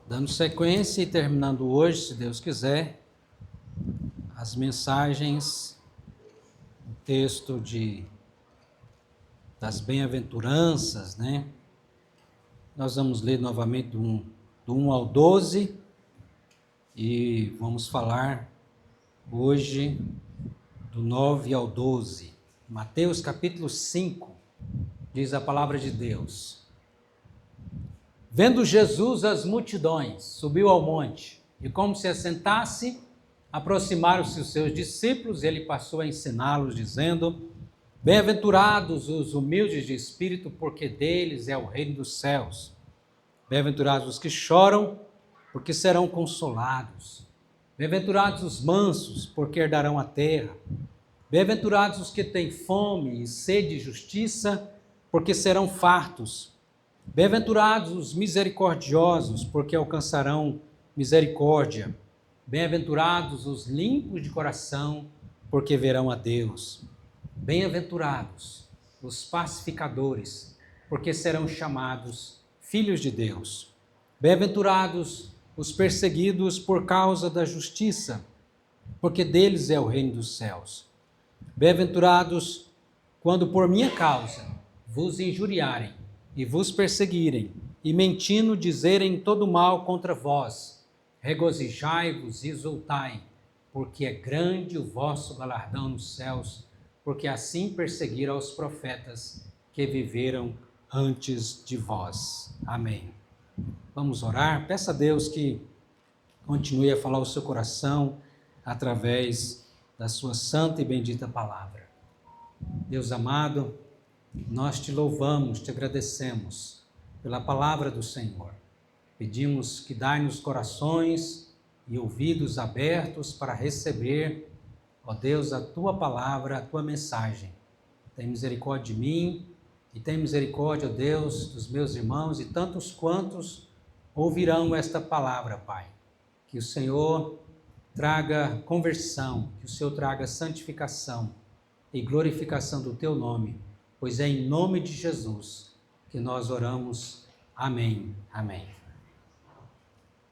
Dando sequência e terminando hoje, se Deus quiser, as mensagens, o texto das bem-aventuranças, né? Nós vamos ler novamente do 1 ao 12 e vamos falar hoje do 9 ao 12. Mateus capítulo 5, diz a palavra de Deus. Vendo Jesus as multidões, subiu ao monte, e como se assentasse, aproximaram-se os seus discípulos, e ele passou a ensiná-los, dizendo: Bem-aventurados os humildes de espírito, porque deles é o reino dos céus. Bem-aventurados os que choram, porque serão consolados. Bem-aventurados os mansos, porque herdarão a terra. Bem-aventurados os que têm fome e sede de justiça, porque serão fartos. Bem-aventurados os misericordiosos, porque alcançarão misericórdia. Bem-aventurados os limpos de coração, porque verão a Deus. Bem-aventurados os pacificadores, porque serão chamados filhos de Deus. Bem-aventurados os perseguidos por causa da justiça, porque deles é o reino dos céus. Bem-aventurados quando por minha causa vos injuriarem e vos perseguirem, e mentindo dizerem todo mal contra vós. Regozijai-vos e exultai, porque é grande o vosso galardão nos céus, porque assim perseguiram os profetas que viveram antes de vós. Amém. Vamos orar? Peça a Deus que continue a falar o seu coração através da sua santa e bendita palavra. Deus amado, nós te louvamos, te agradecemos pela palavra do Senhor. Pedimos que dai-nos corações e ouvidos abertos para receber, ó Deus, a tua palavra, a tua mensagem. Tem misericórdia de mim e tem misericórdia, ó Deus, dos meus irmãos e tantos quantos ouvirão esta palavra, Pai. Que o Senhor traga conversão, que o Senhor traga santificação e glorificação do teu nome, pois é em nome de Jesus que nós oramos. Amém. Amém.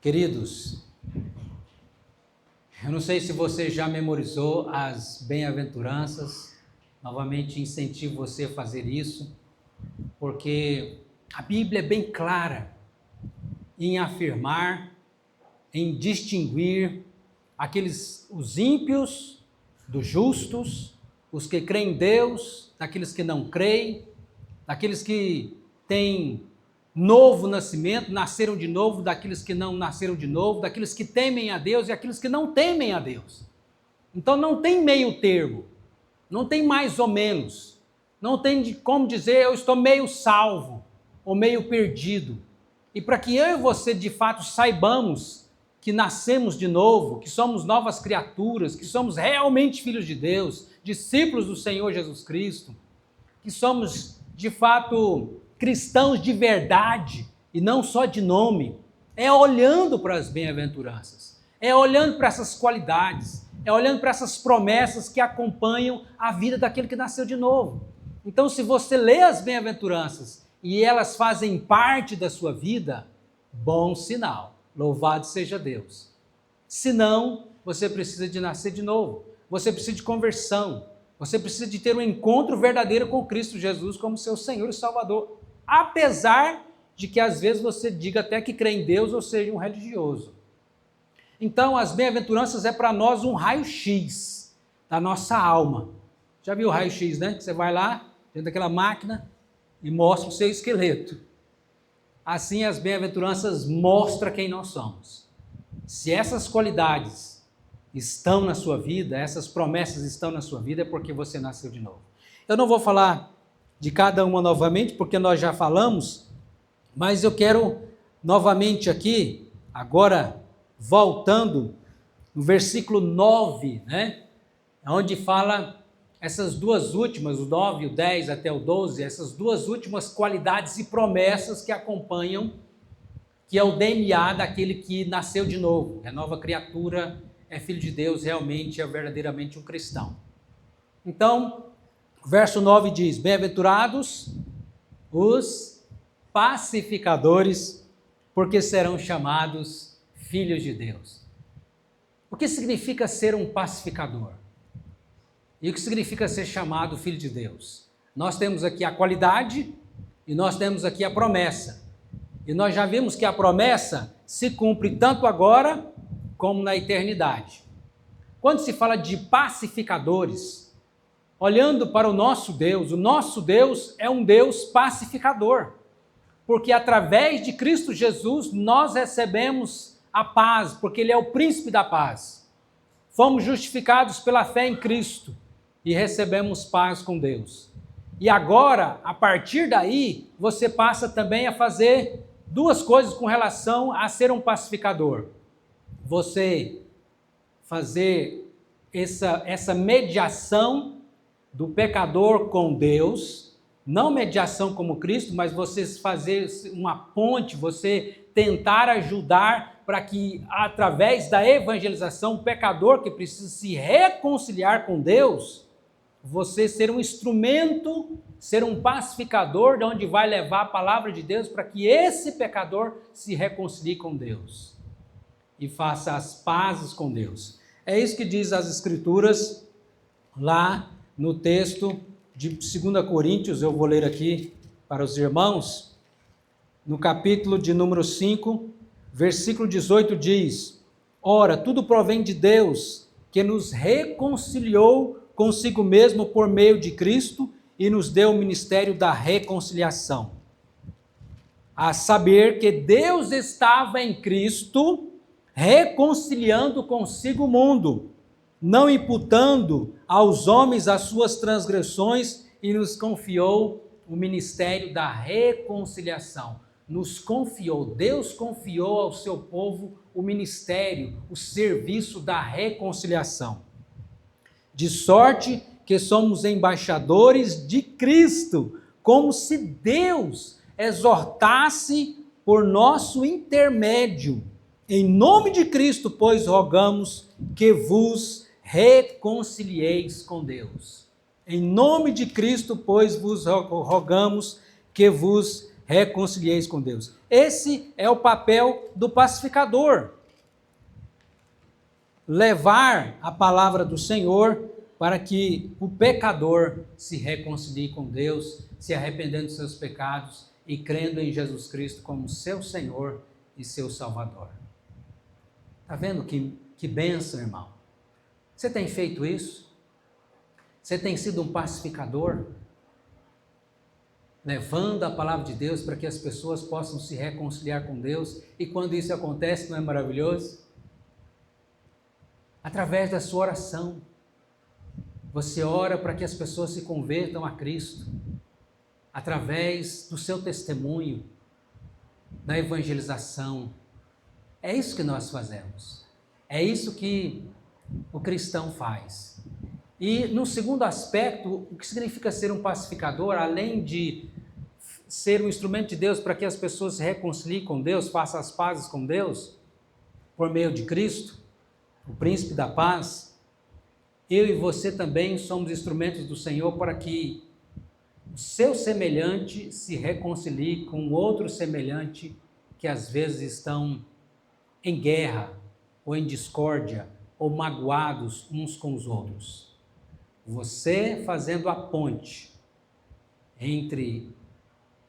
Queridos, eu não sei se você já memorizou as bem-aventuranças, novamente incentivo você a fazer isso, porque a Bíblia é bem clara em afirmar, em distinguir os ímpios dos justos, os que creem em Deus, daqueles que não creem, daqueles que têm novo nascimento, nasceram de novo, daqueles que não nasceram de novo, daqueles que temem a Deus e aqueles que não temem a Deus. Então não tem meio termo, não tem mais ou menos, não tem como dizer eu estou meio salvo ou meio perdido. E para que eu e você de fato saibamos que nascemos de novo, que somos novas criaturas, que somos realmente filhos de Deus, discípulos do Senhor Jesus Cristo, que somos de fato cristãos de verdade e não só de nome, é olhando para as bem-aventuranças, é olhando para essas qualidades, é olhando para essas promessas que acompanham a vida daquele que nasceu de novo. Então, se você lê as bem-aventuranças e elas fazem parte da sua vida, bom sinal. Louvado seja Deus. Se não, você precisa de nascer de novo. Você precisa de conversão. Você precisa de ter um encontro verdadeiro com Cristo Jesus como seu Senhor e Salvador. Apesar de que às vezes você diga até que crê em Deus ou seja um religioso. Então, as bem-aventuranças é para nós um raio-x da nossa alma. Já viu o raio-x, né? Que você vai lá, dentro daquela máquina e mostra o seu esqueleto. Assim, as bem-aventuranças mostram quem nós somos. Se essas qualidades estão na sua vida, essas promessas estão na sua vida, é porque você nasceu de novo. Eu não vou falar de cada uma novamente, porque nós já falamos, mas eu quero novamente aqui, agora voltando no versículo 9, né? Onde fala essas duas últimas, o 9, o 10 até o 12, essas duas últimas qualidades e promessas que acompanham, que é o DNA daquele que nasceu de novo, é nova criatura, é filho de Deus, realmente é verdadeiramente um cristão. Então, o verso 9 diz: Bem-aventurados os pacificadores, porque serão chamados filhos de Deus. O que significa ser um pacificador? E o que significa ser chamado filho de Deus? Nós temos aqui a qualidade e nós temos aqui a promessa. E nós já vimos que a promessa se cumpre tanto agora como na eternidade. Quando se fala de pacificadores, olhando para o nosso Deus é um Deus pacificador, porque através de Cristo Jesus nós recebemos a paz, porque Ele é o príncipe da paz. Fomos justificados pela fé em Cristo e recebemos paz com Deus. E agora, a partir daí, você passa também a fazer duas coisas com relação a ser um pacificador. Você fazer essa mediação do pecador com Deus, não mediação como Cristo, mas você fazer uma ponte, você tentar ajudar para que, através da evangelização, o pecador que precisa se reconciliar com Deus, você ser um instrumento, ser um pacificador, de onde vai levar a palavra de Deus para que esse pecador se reconcilie com Deus e faça as pazes com Deus. É isso que diz as Escrituras lá no texto de 2 Coríntios, eu vou ler aqui para os irmãos, no capítulo de número 5, versículo 18 diz: Ora, tudo provém de Deus, que nos reconciliou consigo mesmo por meio de Cristo e nos deu o ministério da reconciliação. A saber que Deus estava em Cristo reconciliando consigo o mundo, não imputando aos homens as suas transgressões, e nos confiou o ministério da reconciliação. Nos confiou, Deus confiou ao seu povo o ministério, o serviço da reconciliação. De sorte que somos embaixadores de Cristo, como se Deus exortasse por nosso intermédio. Em nome de Cristo, pois, rogamos que vos reconcilieis com Deus. Em nome de Cristo, pois, vos rogamos que vos reconcilieis com Deus. Esse é o papel do pacificador. Levar a palavra do Senhor para que o pecador se reconcilie com Deus, se arrependendo dos seus pecados e crendo em Jesus Cristo como seu Senhor e seu Salvador. Está vendo que bênção, irmão? Você tem feito isso? Você tem sido um pacificador? Levando a palavra de Deus para que as pessoas possam se reconciliar com Deus. E quando isso acontece, não é maravilhoso? Através da sua oração. Você ora para que as pessoas se convertam a Cristo. Através do seu testemunho, da evangelização. É isso que nós fazemos. É isso que o cristão faz. E no segundo aspecto, o que significa ser um pacificador, além de ser um instrumento de Deus para que as pessoas se reconciliem com Deus, façam as pazes com Deus, por meio de Cristo, o príncipe da paz, eu e você também somos instrumentos do Senhor para que o seu semelhante se reconcilie com outro semelhante que às vezes estão em guerra, ou em discórdia, ou magoados uns com os outros. Você fazendo a ponte entre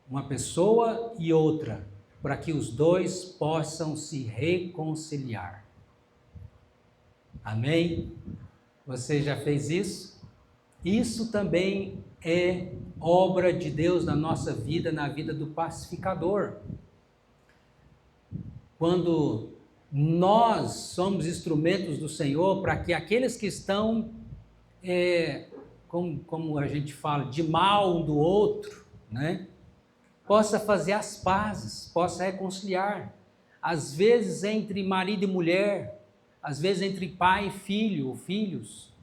uma pessoa e outra, para que os dois possam se reconciliar. Amém? Você já fez isso? Isso também é obra de Deus na nossa vida, na vida do pacificador. Quando nós somos instrumentos do Senhor para que aqueles que estão, como a gente fala, de mal um do outro, né, possa fazer as pazes, possa reconciliar. Às vezes entre marido e mulher, às vezes entre pai e filho, ou filhos,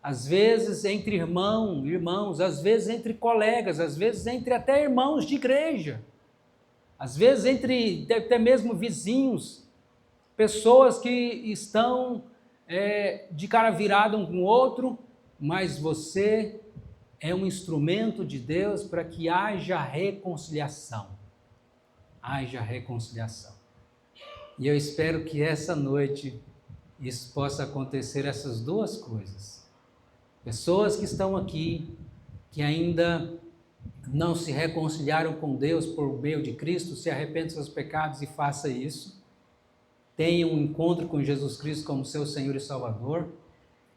às vezes entre irmãos, às vezes entre colegas, às vezes entre até irmãos de igreja, às vezes entre até mesmo vizinhos, pessoas que estão de cara virada um com o outro, mas você é um instrumento de Deus para que haja reconciliação. Haja reconciliação. E eu espero que essa noite isso possa acontecer, essas duas coisas. Pessoas que estão aqui, que ainda não se reconciliaram com Deus por meio de Cristo, se arrependam dos seus pecados e faça isso. Tenha um encontro com Jesus Cristo como seu Senhor e Salvador.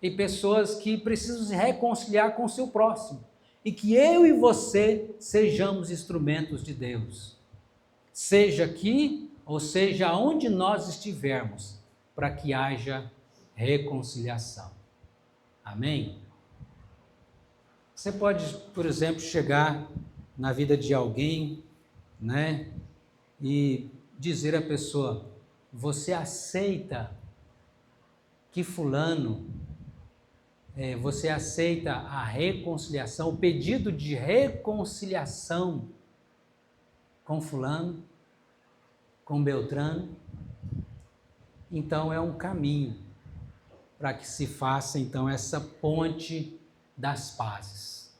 E pessoas que precisam se reconciliar com o seu próximo. E que eu e você sejamos instrumentos de Deus. Seja aqui, ou seja, onde nós estivermos, para que haja reconciliação. Amém? Você pode, por exemplo, chegar na vida de alguém, né, e dizer à pessoa: você aceita que fulano, você aceita a reconciliação, o pedido de reconciliação com fulano, com Beltrano? Então é um caminho para que se faça então essa ponte das pazes.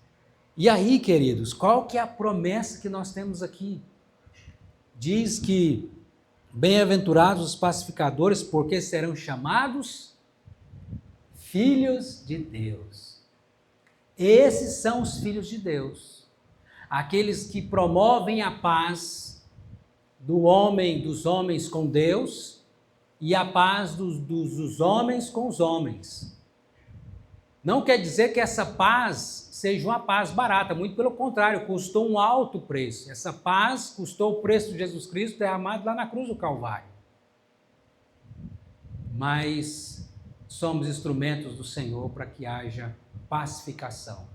E aí, queridos, qual que é a promessa que nós temos aqui? Diz que bem-aventurados os pacificadores, porque serão chamados filhos de Deus. Esses são os filhos de Deus, aqueles que promovem a paz dos homens com Deus e a paz dos homens com os homens. Não quer dizer que essa paz seja uma paz barata, muito pelo contrário, custou um alto preço. Essa paz custou o preço de Jesus Cristo derramado lá na cruz do Calvário. Mas somos instrumentos do Senhor para que haja pacificação.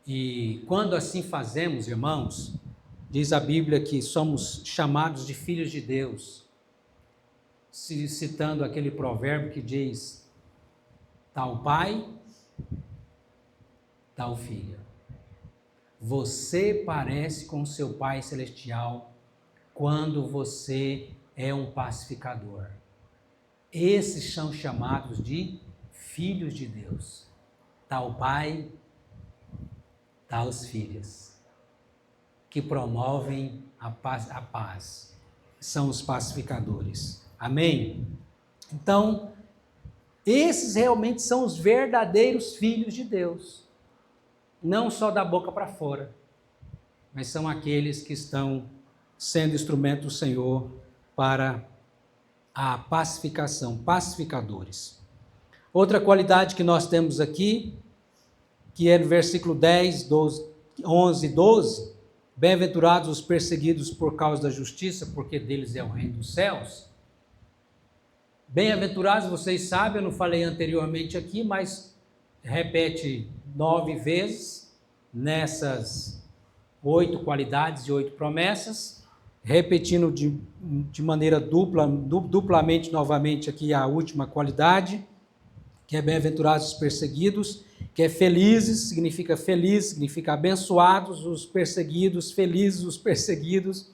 E quando assim fazemos, irmãos, diz a Bíblia que somos chamados de filhos de Deus, citando aquele provérbio que diz: tal pai, tal filho. Você parece com seu Pai Celestial quando você é um pacificador. Esses são chamados de filhos de Deus. Tal pai, tais filhos, que promovem a paz. São os pacificadores. Amém? Então, esses realmente são os verdadeiros filhos de Deus. Não só da boca para fora, mas são aqueles que estão sendo instrumento do Senhor para a pacificação, pacificadores. Outra qualidade que nós temos aqui, que é no versículo 10, 11 e 12, bem-aventurados os perseguidos por causa da justiça, porque deles é o reino dos céus. Bem-aventurados, vocês sabem, eu não falei anteriormente aqui, mas repete 9 vezes nessas 8 qualidades e 8 promessas, repetindo de maneira duplamente novamente aqui a última qualidade, que é bem-aventurados os perseguidos, que é felizes, significa abençoados os perseguidos, felizes os perseguidos.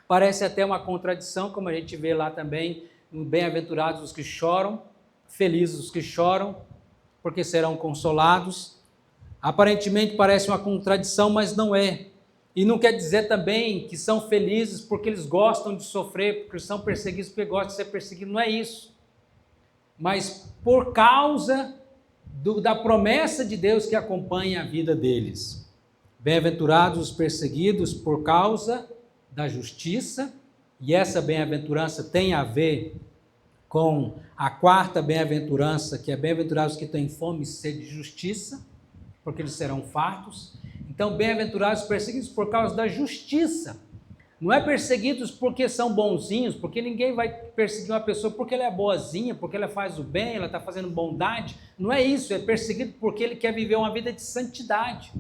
Parece até uma contradição, como a gente vê lá também, bem-aventurados os que choram, felizes os que choram, porque serão consolados. Aparentemente parece uma contradição, mas não é. E não quer dizer também que são felizes porque eles gostam de sofrer, porque são perseguidos porque gostam de ser perseguidos. Não é isso. Mas por causa da promessa de Deus que acompanha a vida deles. Bem-aventurados os perseguidos por causa da justiça, e essa bem-aventurança tem a ver com a quarta bem-aventurança, que é bem-aventurados que têm fome e sede de justiça, porque eles serão fartos. Então, bem-aventurados perseguidos por causa da justiça. Não é perseguidos porque são bonzinhos, porque ninguém vai perseguir uma pessoa porque ela é boazinha, porque ela faz o bem, ela está fazendo bondade. Não é isso, é perseguido porque ele quer viver uma vida de santidade.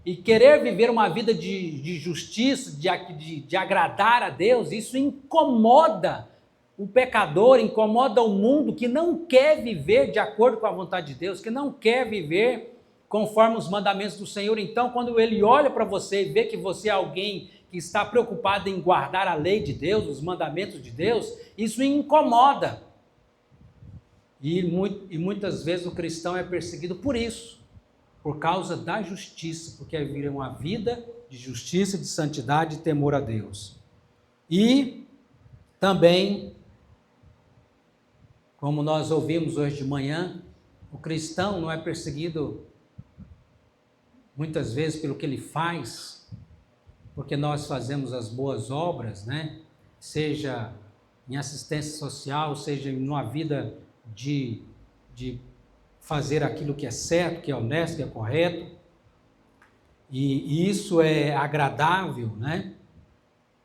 E querer viver uma vida de justiça, de agradar a Deus, isso incomoda o pecador, incomoda o mundo que não quer viver de acordo com a vontade de Deus, que não quer viver conforme os mandamentos do Senhor. Então, quando ele olha para você e vê que você é alguém que está preocupado em guardar a lei de Deus, os mandamentos de Deus, isso incomoda. E muitas vezes o cristão é perseguido por isso, por causa da justiça, porque vive uma vida de justiça, de santidade e temor a Deus. E Também, como nós ouvimos hoje de manhã, o cristão não é perseguido muitas vezes pelo que ele faz, porque nós fazemos as boas obras, né? Seja em assistência social, seja numa vida de fazer aquilo que é certo, que é honesto, que é correto, e isso é agradável, né?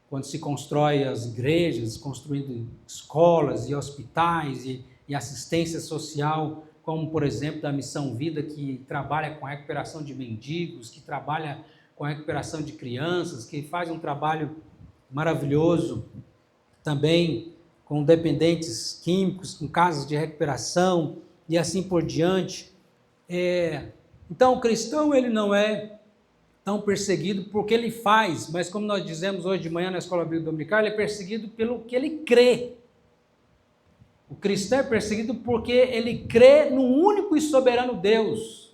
Quando se constrói as igrejas, construindo escolas e hospitais e assistência social, como, por exemplo, da Missão Vida, que trabalha com a recuperação de mendigos, que trabalha com a recuperação de crianças, que faz um trabalho maravilhoso também com dependentes químicos, com casas de recuperação e assim por diante. Então, o cristão ele não é tão perseguido porque ele faz, mas como nós dizemos hoje de manhã na Escola Bíblica Dominical, ele é perseguido pelo que ele crê. O cristão é perseguido porque ele crê no único e soberano Deus,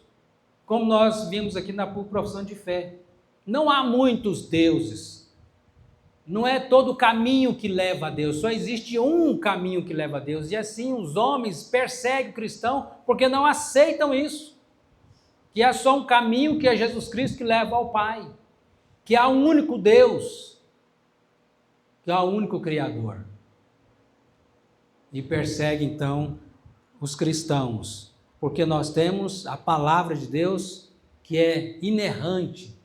como nós vimos aqui na profissão de fé. Não há muitos deuses, não é todo caminho que leva a Deus, só existe um caminho que leva a Deus, e assim os homens perseguem o cristão porque não aceitam isso, que é só um caminho que é Jesus Cristo que leva ao Pai, que há um único Deus, que há um único Criador. E persegue então os cristãos, porque nós temos a palavra de Deus que é inerrante,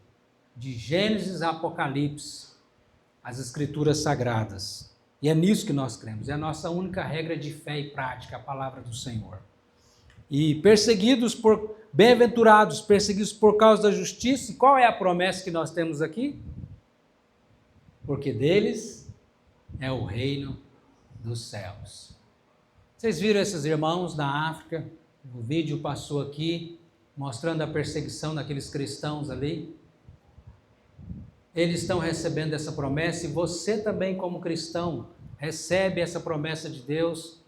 de Gênesis a Apocalipse, as escrituras sagradas. E é nisso que nós cremos, é a nossa única regra de fé e prática, a palavra do Senhor. E bem-aventurados, perseguidos por causa da justiça, e qual é a promessa que nós temos aqui? Porque deles é o reino dos céus. Vocês viram esses irmãos na África? O vídeo passou aqui, mostrando a perseguição daqueles cristãos ali. Eles estão recebendo essa promessa, e você também, como cristão, recebe essa promessa de Deus,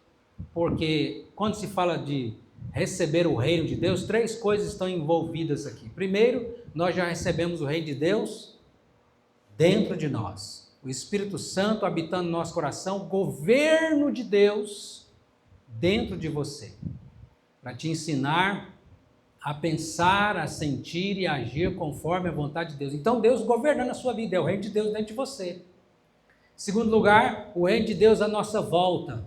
porque quando se fala de receber o reino de Deus, 3 coisas estão envolvidas aqui. Primeiro, nós já recebemos o reino de Deus dentro de nós. O Espírito Santo habitando no nosso coração, o governo de Deus dentro de você, para te ensinar a pensar, a sentir e a agir conforme a vontade de Deus. Então Deus governando a sua vida, é o reino de Deus dentro de você. Segundo lugar, o reino de Deus à nossa volta,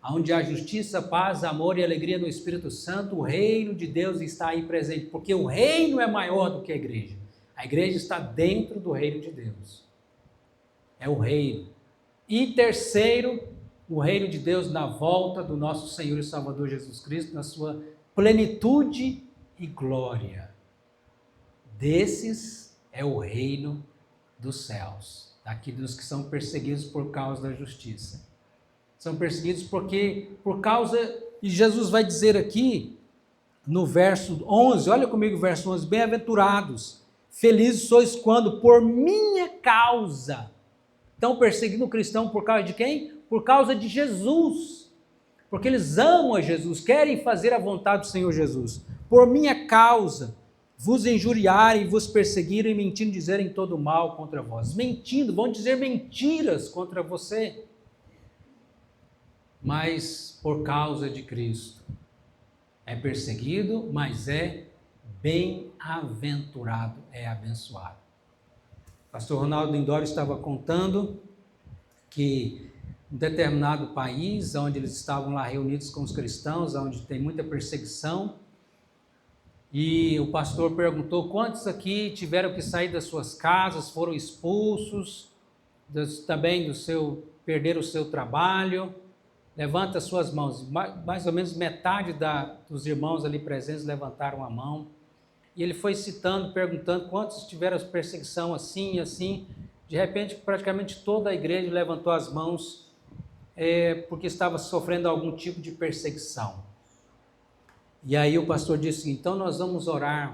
onde há justiça, paz, amor e alegria no Espírito Santo, o reino de Deus está aí presente, porque o reino é maior do que a igreja. A igreja está dentro do reino de Deus. É o reino. E terceiro, o reino de Deus na volta do nosso Senhor e Salvador Jesus Cristo, na sua plenitude e glória. Desses é o reino dos céus, daqueles que são perseguidos por causa da justiça. São perseguidos por causa, e Jesus vai dizer aqui, no verso 11, olha comigo o verso 11, bem-aventurados, felizes sois quando por minha causa, estão perseguindo o cristão por causa de quem? Por causa de Jesus, porque eles amam a Jesus, querem fazer a vontade do Senhor Jesus. Por minha causa, vos injuriarem, vos perseguirem, mentindo, dizerem todo mal contra vós. Mentindo, vão dizer mentiras contra você. Mas por causa de Cristo, é perseguido, mas é bem-aventurado, é abençoado. O pastor Ronaldo Lindório estava contando que um determinado país, onde eles estavam lá reunidos com os cristãos, onde tem muita perseguição, e o pastor perguntou quantos aqui tiveram que sair das suas casas, foram expulsos, também perderam o seu trabalho. Levanta as suas mãos. Mais ou menos metade dos irmãos ali presentes levantaram a mão. E ele foi citando, perguntando quantos tiveram perseguição assim e assim. De repente, praticamente toda a igreja levantou as mãos porque estava sofrendo algum tipo de perseguição. E aí o pastor disse, então nós vamos orar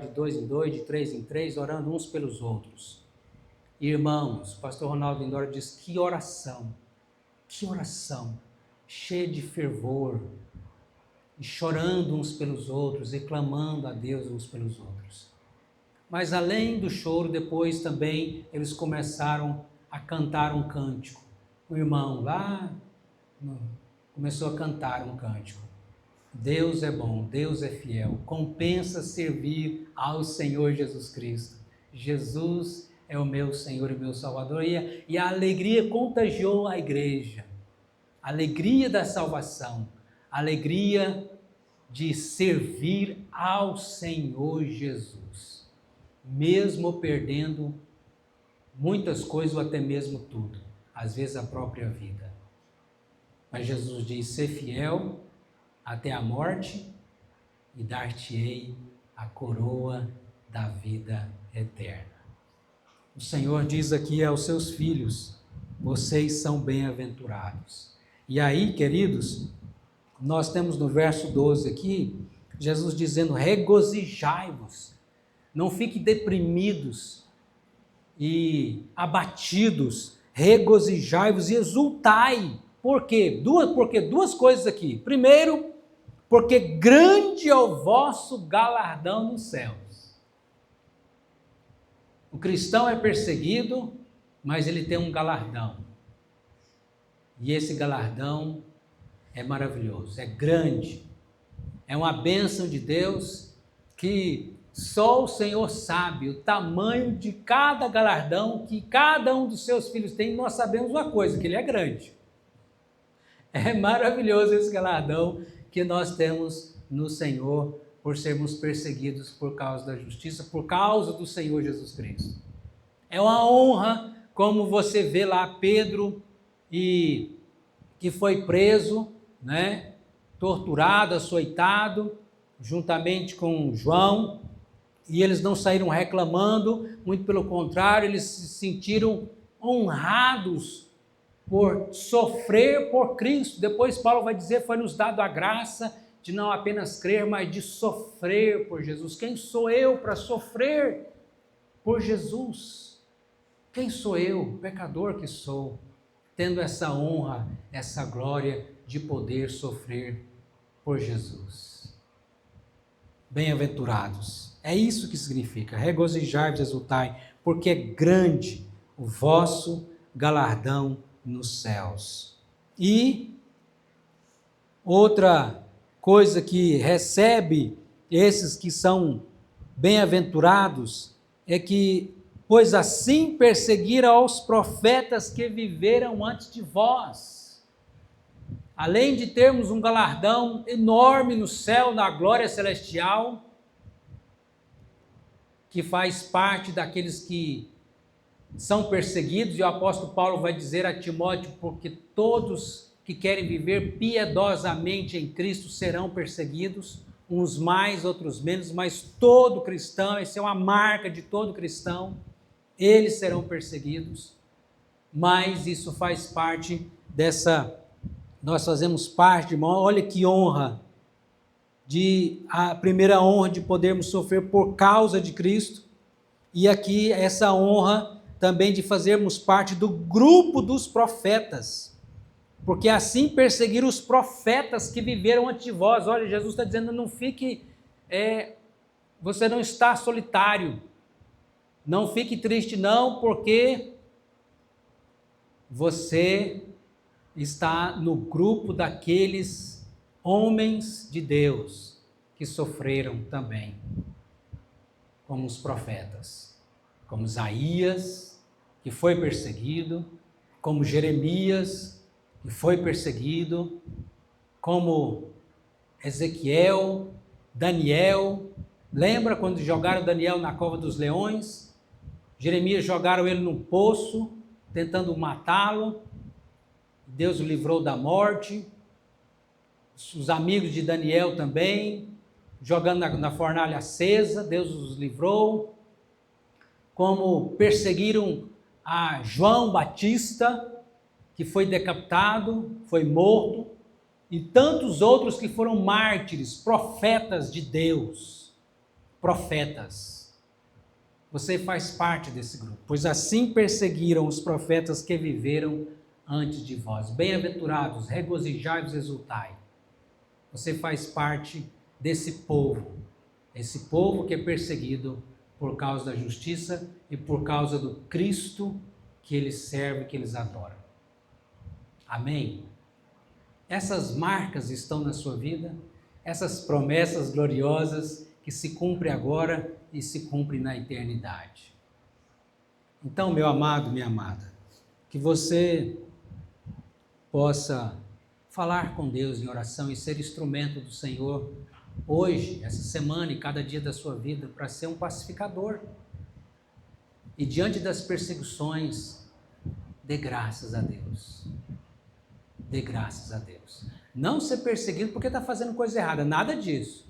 de 2 em 2, de 3 em 3, orando uns pelos outros. Irmãos, o pastor Ronaldo Lindório disse, que oração, cheia de fervor, e chorando uns pelos outros, e clamando a Deus uns pelos outros. Mas além do choro, depois também eles começaram a cantar um cântico. o irmão lá começou a cantar um cântico. Deus é bom, Deus é fiel, compensa servir ao Senhor Jesus Cristo. Jesus é o meu Senhor e meu Salvador. E a alegria contagiou a igreja. A alegria da salvação, a alegria de servir ao Senhor Jesus, mesmo perdendo muitas coisas ou até mesmo tudo, às vezes a própria vida. Mas Jesus diz: ser fiel até a morte e dar-te-ei a coroa da vida eterna. O Senhor diz aqui aos seus filhos: vocês são bem-aventurados. E aí, queridos, nós temos no verso 12 aqui, Jesus dizendo: regozijai-vos, não fiquem deprimidos e abatidos, regozijai-vos e exultai. Por quê? Porque duas coisas aqui. Primeiro, porque grande é o vosso galardão nos céus. O cristão é perseguido, mas ele tem um galardão. E esse galardão é maravilhoso, é grande. É uma bênção de Deus que só o Senhor sabe o tamanho de cada galardão que cada um dos seus filhos tem. Nós sabemos uma coisa, que ele é grande. É maravilhoso esse galardão que nós temos no Senhor por sermos perseguidos por causa da justiça, por causa do Senhor Jesus Cristo. É uma honra, como você vê lá Pedro, que foi preso, né, torturado, açoitado, juntamente com João, e eles não saíram reclamando, muito pelo contrário, eles se sentiram honrados por sofrer por Cristo. Depois Paulo vai dizer: foi-nos dado a graça de não apenas crer, mas de sofrer por Jesus. Quem sou eu para sofrer por Jesus? Quem sou eu, pecador que sou, tendo essa honra, essa glória de poder sofrer por Jesus? Bem-aventurados, é isso que significa: regozijai-vos, exultai, porque é grande o vosso galardão nos céus. E outra coisa que recebe esses que são bem-aventurados é que: pois assim perseguiram aos profetas que viveram antes de vós. Além de termos um galardão enorme no céu, na glória celestial, que faz parte daqueles que são perseguidos, e o apóstolo Paulo vai dizer a Timóteo: porque todos que querem viver piedosamente em Cristo serão perseguidos, uns mais, outros menos, mas todo cristão, essa é uma marca de todo cristão, eles serão perseguidos. Mas isso faz parte nós fazemos parte, irmão. Olha que honra, a primeira honra de podermos sofrer por causa de Cristo, e aqui essa honra também de fazermos parte do grupo dos profetas, porque assim perseguiram os profetas que viveram antes de vós. Olha, Jesus está dizendo: não fique, você não está solitário, não fique triste não, porque você está no grupo daqueles homens de Deus que sofreram também, como os profetas, como Isaías, que foi perseguido, como Jeremias, que foi perseguido, como Ezequiel, Daniel. Lembra quando jogaram Daniel na cova dos leões? Jeremias jogaram ele num poço, tentando matá-lo. Deus o livrou da morte. Os amigos de Daniel também, jogando na fornalha acesa, Deus os livrou. Como perseguiram a João Batista, que foi decapitado, foi morto, e tantos outros que foram mártires, profetas de Deus. Profetas. Você faz parte desse grupo. Pois assim perseguiram os profetas que viveram antes de vós. Bem-aventurados, regozijai-vos, exultai. Você faz parte desse povo. Esse povo que é perseguido por causa da justiça e por causa do Cristo que eles servem, que eles adoram. Amém? Essas marcas estão na sua vida, essas promessas gloriosas que se cumprem agora e se cumprem na eternidade. Então, meu amado, minha amada, que você possa falar com Deus em oração e ser instrumento do Senhor hoje, essa semana e cada dia da sua vida, para ser um pacificador. E diante das perseguições, dê graças a Deus. Dê graças a Deus. Não ser perseguido porque está fazendo coisa errada, nada disso.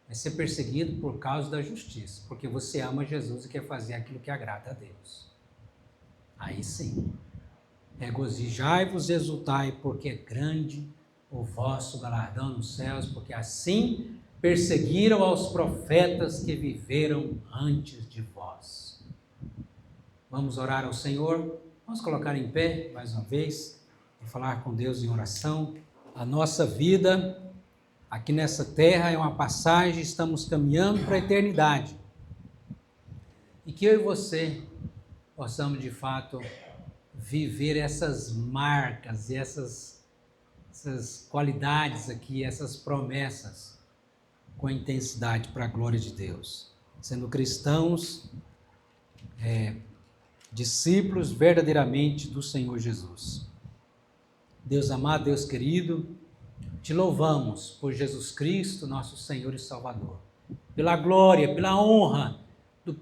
Mas ser perseguido por causa da justiça, porque você ama Jesus e quer fazer aquilo que agrada a Deus. Aí sim. Regozijai-vos e exultai, porque é grande o vosso galardão nos céus, porque assim perseguiram aos profetas que viveram antes de vós. Vamos orar ao Senhor, vamos colocar em pé mais uma vez e falar com Deus em oração. A nossa vida aqui nessa terra é uma passagem, estamos caminhando para a eternidade. E que eu e você possamos de fato viver essas marcas e essas qualidades aqui, essas promessas com intensidade para a glória de Deus. Sendo cristãos, discípulos verdadeiramente do Senhor Jesus. Deus amado, Deus querido, te louvamos por Jesus Cristo, nosso Senhor e Salvador. Pela glória, pela honra, do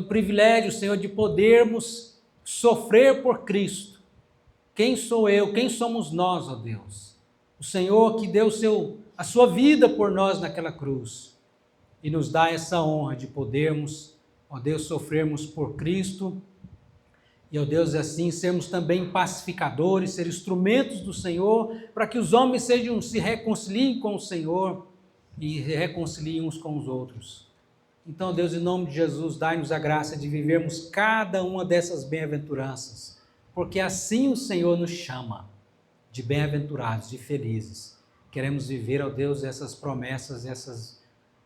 privilégio, Senhor, de podermos sofrer por Cristo. Quem sou eu? Quem somos nós, ó Deus? O Senhor que deu a sua vida por nós naquela cruz e nos dá essa honra de podermos, ó Deus, sofrermos por Cristo e, ó Deus, assim sermos também pacificadores, ser instrumentos do Senhor para que os homens se reconciliem com o Senhor e reconciliem uns com os outros. Então, Deus, em nome de Jesus, dai-nos a graça de vivermos cada uma dessas bem-aventuranças, porque assim o Senhor nos chama de bem-aventurados, de felizes. Queremos viver, ó Deus, essas promessas,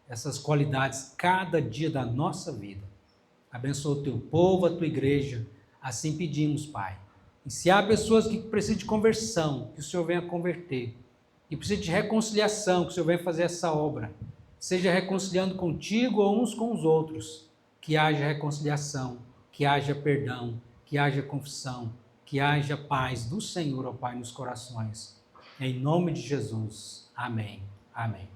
essas qualidades cada dia da nossa vida. Abençoa o teu povo, a tua igreja, assim pedimos, Pai. E se há pessoas que precisam de conversão, que o Senhor venha converter, e precisam de reconciliação, que o Senhor venha fazer essa obra, seja reconciliando contigo ou uns com os outros, que haja reconciliação, que haja perdão, que haja confissão, que haja paz do Senhor, ó Pai, nos corações. Em nome de Jesus. Amém. Amém.